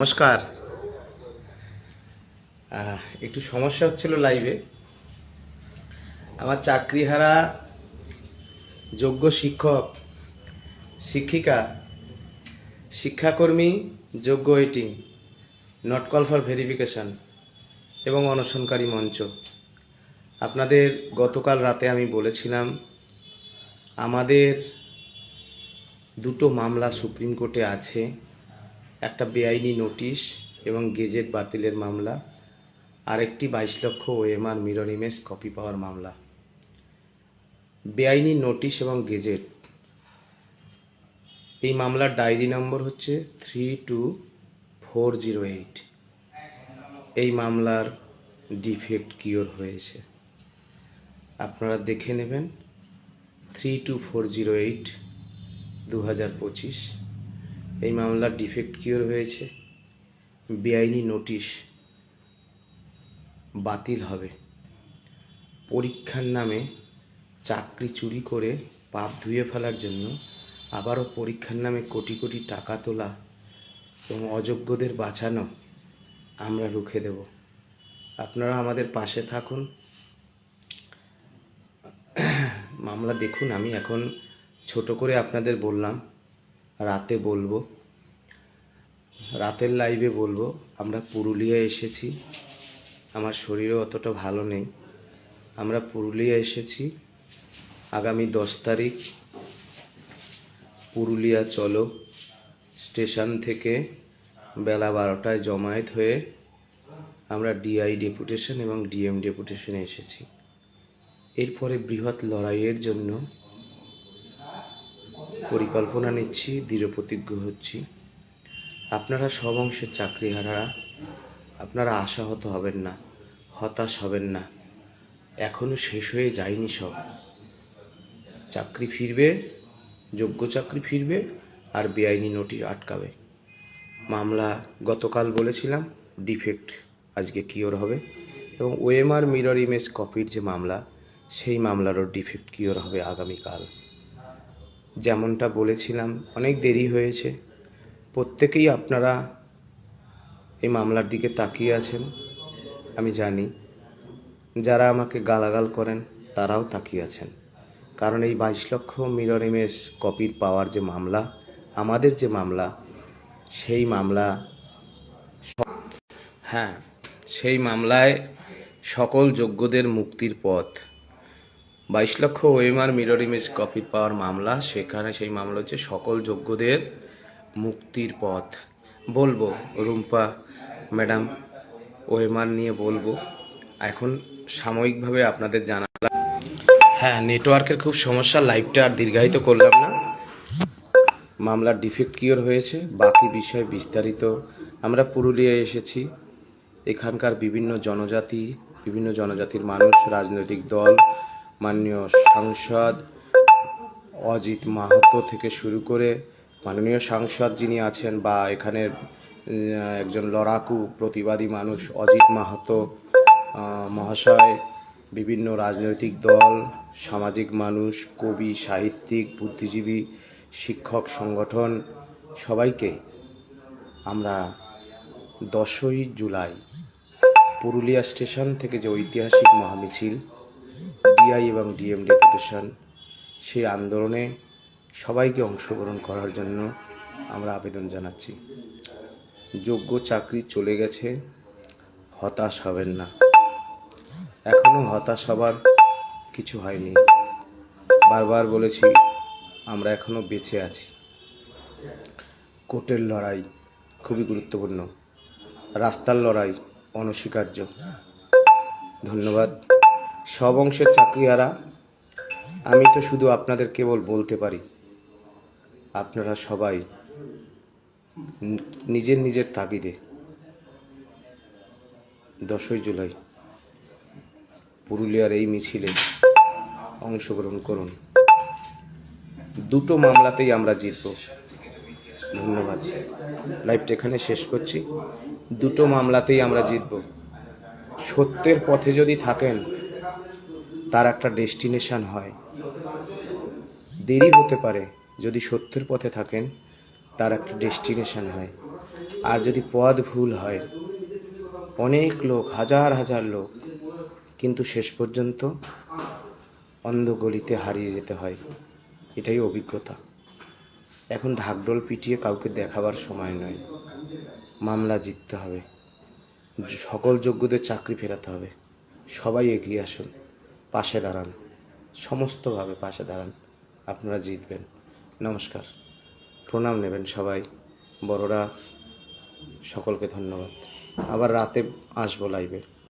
নমস্কার। একটু সমস্যা হচ্ছিল লাইভে। আমার চাকরিহারা যোগ্য শিক্ষক, শিক্ষিকা, শিক্ষাকর্মী, যোগ্য waiting, not call for verification এবং অনশনকারী মঞ্চ, আপনাদের গতকাল রাতে আমি বলেছিলাম আমাদের দুটো মামলা সুপ্রিম কোর্টে আছে। একটা বেআইনি নোটিশ এবং গেজেট বাতিলের মামলা, আরেকটি 22 লক্ষ ওএমআর মিরর ইমেজ কপি পাওয়ার মামলা। বেআইনি নোটিশ এবং গেজেট, এই মামলার ডায়েরি নম্বর হচ্ছে 32408। এই মামলার ডিফেক্ট কিওর হয়েছে, আপনারা দেখে নেবেন। 32408 2025 এই মামলার ডিফেক্ট কিওর হয়েছে। বেআইনি নোটিশ বাতিল হবে। পরীক্ষার নামে চাকরি চুরি করে পাপ ধুয়ে ফেলার জন্য আবারও পরীক্ষার নামে কোটি কোটি টাকা তোলা এবং অযোগ্যদের বাঁচানো আমরা রুখে দেব। আপনারা আমাদের পাশে থাকুন। মামলা দেখুন। আমি এখন ছোট করে আপনাদের বললাম, রাতে বলবো, রাতের লাইভে বলবো। আমরা পুরুলিয়া এসেছি, আমার শরীরও অতটা ভালো নেই। আমরা পুরুলিয়া এসেছি। আগামী 10 তারিখ পুরুলিয়া চলো স্টেশন থেকে বেলা 12টায় জমায়েত হয়ে আমরা ডিআই ডেপুটেশন এবং ডিএম ডেপুটেশনে এসেছি। এরপরে বৃহৎ লড়াইয়ের জন্য পরিকল্পনা নিচ্ছি, দৃঢ়প্রতিজ্ঞ হচ্ছি। আপনারা সব অংশের চাকরিহারারা, আপনারা আশাহত হবেন না, হতাশ হবেন না। এখনো শেষ হয়ে যায়নি সব। চাকরি ফিরবে, যোগ্য চাকরি ফিরবে, আর বেআইনি নোটিশ আটকাবে। মামলা গতকাল বলেছিলাম ডিফেক্ট আজকে কিওর হবে, এবং ওএমআর মিরর ইমেজ কপির যে মামলা, সেই মামলারও ডিফেক্ট কিওর হবে আগামীকাল। যেমনটা বলেছিলাম, অনেক দেরি হয়েছে। প্রত্যেকেই আপনারা এই মামলার দিকে তাকিয়ে আছেন, আমি জানি। যারা আমাকে গালাগাল করেন তারাও তাকিয়ে আছেন, কারণ এই 22 লক্ষ মিরর ইমেজ কপির পাওয়ার যে মামলা, আমাদের যে মামলা, সেই মামলা, হ্যাঁ, সেই মামলায় সকল যোগ্যদের মুক্তির পথ। 22 লক্ষ ওএমআর মিরর ইমেজ কপি পাওয়ার মামলা, সেখানে সেই মামলা হচ্ছে সকল যোগ্যদের মুক্তির পথ। বলবো রুম্পা ম্যাডাম, ওএমআর নিয়ে বলবো। এখন সাময়িকভাবে আপনাদের জানালাম। হ্যাঁ, নেটওয়ার্কের খুব সমস্যা, লাইভটা আর দীর্ঘায়িত করলাম না। মামলার ডিফেক্ট কিওর হয়েছে, বাকি বিষয় বিস্তারিত। আমরা পুরুলিয়া এসেছি। এখানকার বিভিন্ন জনজাতির মানুষ, রাজনৈতিক দল, মাননীয় সাংসদ অজিত মাহাতো থেকে শুরু করে মাননীয় সাংসদ যিনি আছেন, বা এখানের একজন লড়াকু প্রতিবাদী মানুষ অজিত মাহাতো মহাশয়, বিভিন্ন রাজনৈতিক দল, সামাজিক মানুষ, কবি, সাহিত্যিক, বুদ্ধিজীবী, শিক্ষক সংগঠন, সবাইকে আমরা 10ই জুলাই পুরুলিয়া স্টেশন থেকে যে ঐতিহাসিক মহামিছিল, ডিআই এবং ডিএম ডেপুটেশন, সেই আন্দোলনে সবাইকে অংশগ্রহণ করার জন্য আমরা আবেদন জানাচ্ছি। যোগ্য চাকরি চলে গেছে, হতাশ হবেন না। এখনো হতাশ হবার কিছু হয়নি। বারবার বলেছি, আমরা এখনো বেঁচে আছি। কোর্টের লড়াই খুবই গুরুত্বপূর্ণ, রাস্তার লড়াই অনস্বীকার্য। ধন্যবাদ সব অংশের চাকরিহারা। আমি তো শুধু আপনাদের কেবল বলতে পারি, আপনারা সবাই নিজের নিজের তাগিদে 10ই জুলাই পুরুলিয়ার এই মিছিলে অংশগ্রহণ করুন। দুটো মামলাতেই আমরা জিতব। ধন্যবাদ। লাইভটা এখানে শেষ করছি। দুটো মামলাতেই আমরা জিতব। সত্যের পথে যদি থাকেন, তার একটা ডেস্টিনেশন হয়। দেরি হতে পারে, যদি সত্যের পথে থাকেন তার একটা ডেস্টিনেশন হয়। আর যদি পথ ভুল হয়, অনেক লোক, হাজার হাজার লোক, কিন্তু শেষ পর্যন্ত অন্ধগলিতে হারিয়ে যেতে হয়। এটাই অভিজ্ঞতা। এখন ঢাকঢোল পিটিয়ে কাউকে দেখাবার সময় নয়, মামলা জিততে হবে, সকল যোগ্যদের চাকরি ফেরাতে হবে। সবাই এগিয়ে আসুন, পাশে দাঁড়ান, সমস্তভাবে পাশে দাঁড়ান, আপনারা জিতবেন। নমস্কার, প্রণাম নেবেন সবাই, বড়রা সকলকে ধন্যবাদ। আবার রাতে আসবো লাইভে।